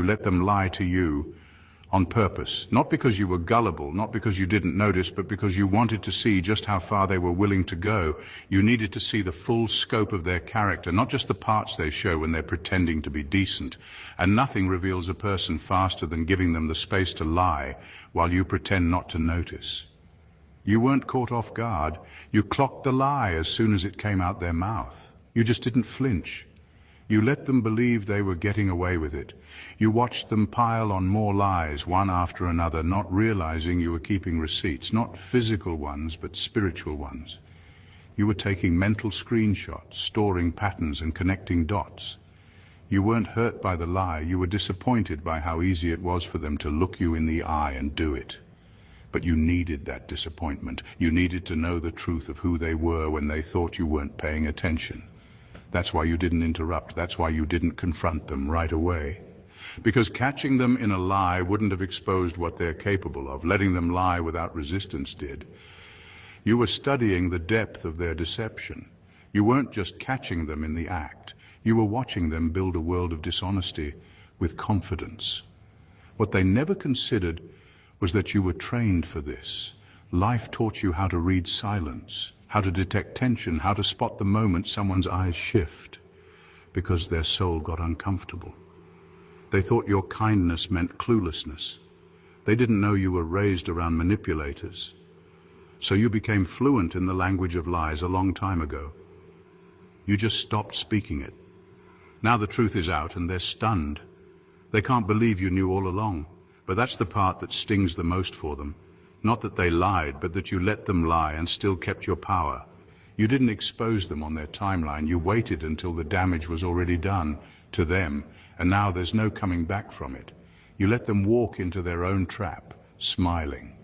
let them lie to you on purpose, not because you were gullible, not because you didn't notice, but because you wanted to see just how far they were willing to go. You needed to see the full scope of their character, not just the parts they show when they're pretending to be decent. And nothing reveals a person faster than giving them the space to lie while you pretend not to notice. You weren't caught off guard. You clocked the lie as soon as it came out their mouth. You just didn't flinch. You let them believe they were getting away with it. You watched them pile on more lies, one after another, not realizing you were keeping receipts, not physical ones, but spiritual ones. You were taking mental screenshots, storing patterns and connecting dots. You weren't hurt by the lie, you were disappointed by how easy it was for them to look you in the eye and do it. But you needed that disappointment. You needed to know the truth of who they were when they thought you weren't paying attention. That's why you didn't interrupt. That's why you didn't confront them right away. Because catching them in a lie wouldn't have exposed what they're capable of. Letting them lie without resistance did. You were studying the depth of their deception. You weren't just catching them in the act. You were watching them build a world of dishonesty with confidence. What they never considered was that you were trained for this. Life taught you how to read silence, how to detect tension, how to spot the moment someone's eyes shift, because their soul got uncomfortable. They thought your kindness meant cluelessness. They didn't know you were raised around manipulators. So you became fluent in the language of lies a long time ago. You just stopped speaking it. Now the truth is out and they're stunned. They can't believe you knew all along, but that's the part that stings the most for them. Not that they lied, but that you let them lie and still kept your power. You didn't expose them on their timeline. You waited until the damage was already done to them, and now there's no coming back from it. You let them walk into their own trap, smiling.